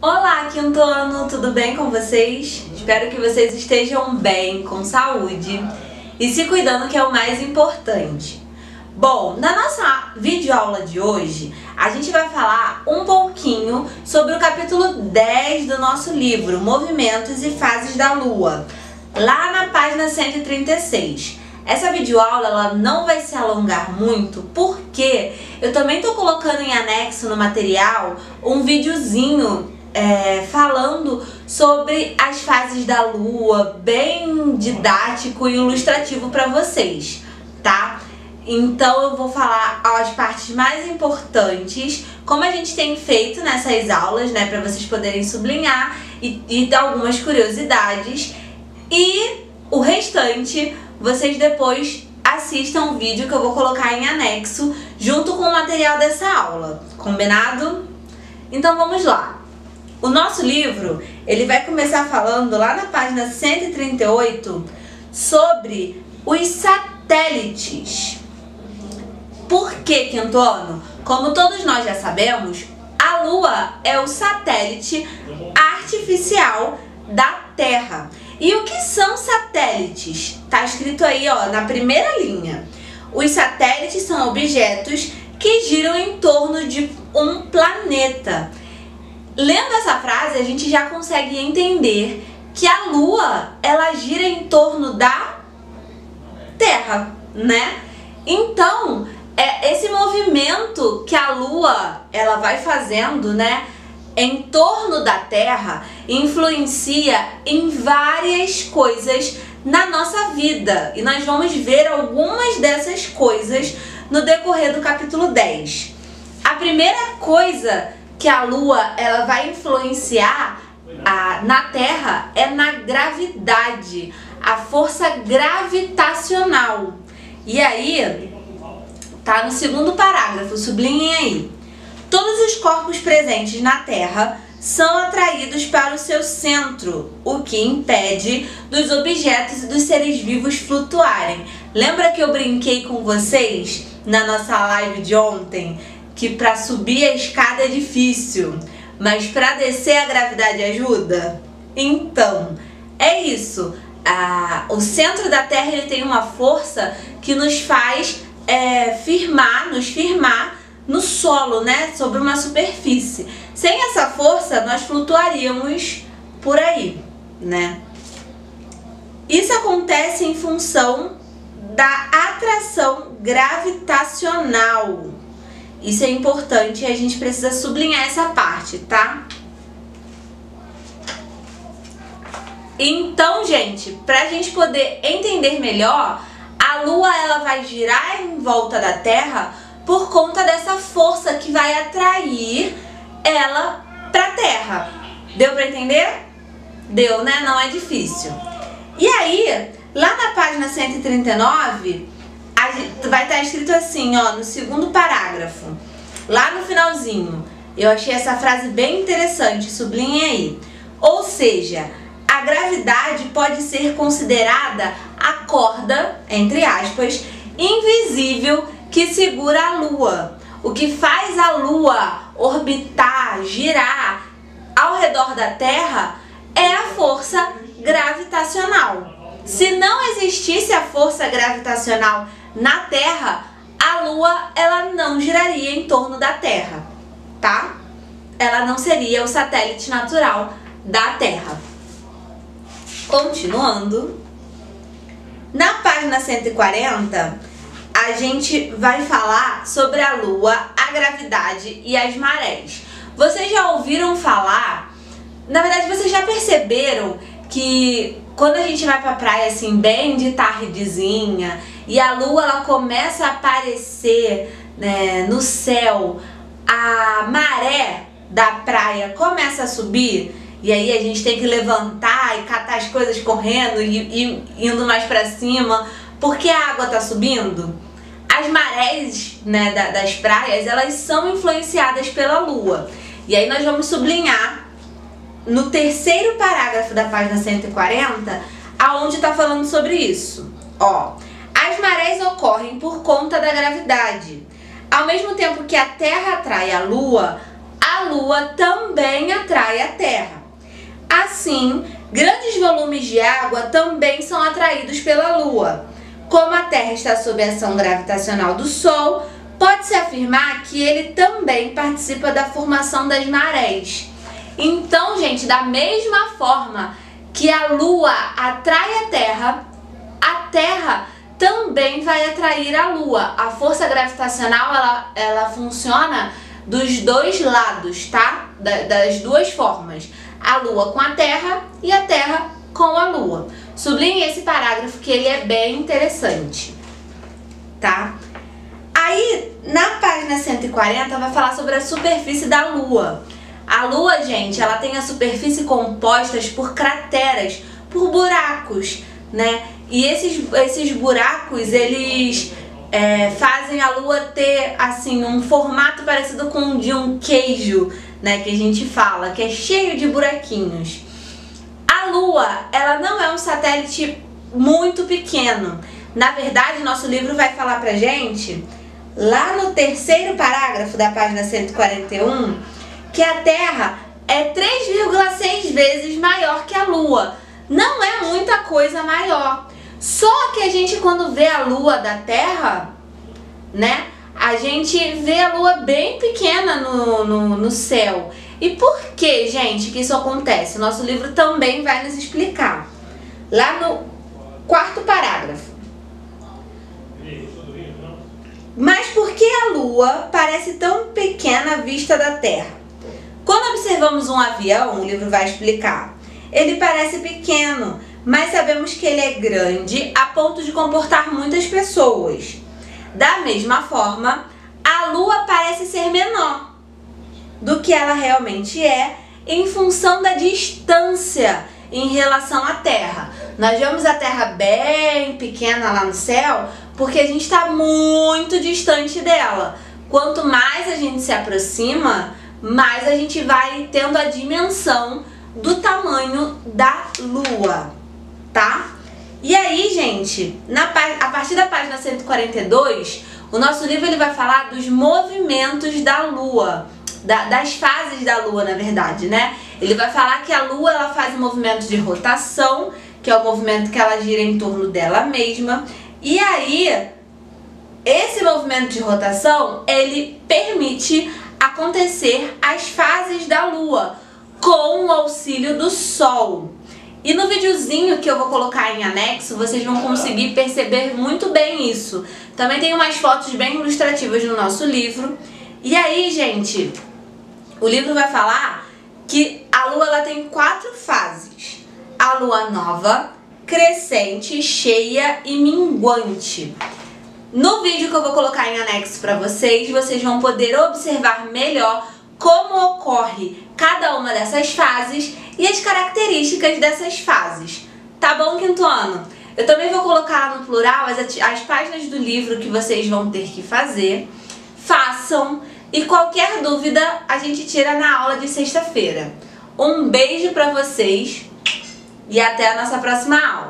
Olá, quinto ano, tudo bem com vocês? Espero que vocês estejam bem, com saúde e se cuidando, que é o mais importante. Bom, na nossa videoaula de hoje, a gente vai falar um pouquinho sobre o capítulo 10 do nosso livro, Movimentos e Fases da Lua, lá na página 136. Essa videoaula ela não vai se alongar muito, porque eu também estou colocando em anexo no material um videozinho falando sobre as fases da Lua, bem didático e ilustrativo para vocês, tá? Então eu vou falar as partes mais importantes, como a gente tem feito nessas aulas, né, para vocês poderem sublinhar e dar algumas curiosidades, e o restante vocês depois assistam o vídeo que eu vou colocar em anexo junto com o material dessa aula, combinado? Então vamos lá. O nosso livro, ele vai começar falando lá na página 138 sobre os satélites. Por que, quinto ano? Como todos nós já sabemos, a Lua é o satélite artificial da Terra. E o que são satélites? Tá escrito aí, ó, na primeira linha. Os satélites são objetos que giram em torno de um planeta. Lendo essa frase, a gente já consegue entender que a Lua, ela gira em torno da Terra, né? Então, esse movimento que a Lua, ela vai fazendo, né, em torno da Terra, influencia em várias coisas na nossa vida. E nós vamos ver algumas dessas coisas no decorrer do capítulo 10. A primeira coisa que a Lua ela vai influenciar na Terra é na gravidade, a força gravitacional. E aí, tá no segundo parágrafo, sublinhem aí. Todos os corpos presentes na Terra são atraídos para o seu centro, o que impede dos objetos e dos seres vivos flutuarem. Lembra que eu brinquei com vocês na nossa live de ontem que para subir a escada é difícil, mas para descer a gravidade ajuda? Então, é isso. O centro da Terra ele tem uma força que nos faz nos firmar no solo, né, sobre uma superfície. Sem essa força, nós flutuaríamos por aí, né? Isso acontece em função da atração gravitacional. Isso é importante e a gente precisa sublinhar essa parte, tá? Então, gente, pra gente poder entender melhor, a Lua ela vai girar em volta da Terra por conta dessa força que vai atrair ela pra Terra. Deu pra entender? Deu, né? Não é difícil. E aí, lá na página 139, vai estar escrito assim, ó, no segundo parágrafo, lá no finalzinho. Eu achei essa frase bem interessante, sublinhe aí. Ou seja, a gravidade pode ser considerada a corda, entre aspas, invisível que segura a Lua. O que faz a Lua orbitar, girar ao redor da Terra é a força gravitacional. Se não existisse a força gravitacional na Terra, a Lua ela não giraria em torno da Terra, tá? Ela não seria o satélite natural da Terra. Continuando, na página 140, a gente vai falar sobre a Lua, a gravidade e as marés. Vocês já ouviram falar, na verdade vocês já perceberam que quando a gente vai pra praia assim bem de tardezinha e a Lua ela começa a aparecer, né, no céu, a maré da praia começa a subir e aí a gente tem que levantar e catar as coisas correndo e indo mais pra cima porque a água tá subindo. As marés, né, das praias, elas são influenciadas pela Lua. E aí nós vamos sublinhar no terceiro parágrafo da página 140, aonde está falando sobre isso. Ó, as marés ocorrem por conta da gravidade. Ao mesmo tempo que a Terra atrai a Lua, a Lua também atrai a Terra. Assim, grandes volumes de água também são atraídos pela Lua. Como a Terra está sob a ação gravitacional do Sol, pode-se afirmar que ele também participa da formação das marés. Então, gente, da mesma forma que a Lua atrai a Terra também vai atrair a Lua. A força gravitacional, ela funciona dos dois lados, tá? Das duas formas. A Lua com a Terra e a Terra com a Lua. Sublinhe esse parágrafo que ele é bem interessante, tá? Aí, na página 140, vai falar sobre a superfície da Lua. A Lua, gente, ela tem a superfície composta por crateras, por buracos, né? E esses buracos, eles fazem a Lua ter, assim, um formato parecido com o de um queijo, né? Que a gente fala, que é cheio de buraquinhos. A Lua, ela não é um satélite muito pequeno. Na verdade, nosso livro vai falar pra gente, lá no terceiro parágrafo da página 141, que a Terra é 3,6 vezes maior que a Lua. Não é muita coisa maior. Só que a gente, quando vê a Lua da Terra, né, a gente vê a Lua bem pequena no céu. E por que, gente, que isso acontece? O nosso livro também vai nos explicar. Lá no quarto parágrafo. Mas por que a Lua parece tão pequena à vista da Terra? Quando observamos um avião, o livro vai explicar, ele parece pequeno, mas sabemos que ele é grande a ponto de comportar muitas pessoas. Da mesma forma, a Lua parece ser menor do que ela realmente é em função da distância em relação à Terra. Nós vemos a Terra bem pequena lá no céu porque a gente está muito distante dela. Quanto mais a gente se aproxima, mais a gente vai tendo a dimensão do tamanho da Lua, tá? E aí, gente, a partir da página 142, o nosso livro ele vai falar dos movimentos da Lua, das fases da Lua, na verdade, né? Ele vai falar que a Lua ela faz um movimento de rotação, que é o movimento que ela gira em torno dela mesma. E aí, esse movimento de rotação, ele permite acontecer as fases da Lua com o auxílio do Sol. E no videozinho que eu vou colocar em anexo, vocês vão conseguir perceber muito bem isso. Também tem umas fotos bem ilustrativas no nosso livro. E aí, gente, o livro vai falar que a Lua ela tem 4 fases. A Lua nova, crescente, cheia e minguante. No vídeo que eu vou colocar em anexo para vocês vão poder observar melhor como ocorre cada uma dessas fases e as características dessas fases. Tá bom, quinto ano? Eu também vou colocar lá no plural as páginas do livro que vocês vão ter que fazer. Façam e qualquer dúvida a gente tira na aula de sexta-feira. Um beijo pra vocês e até a nossa próxima aula.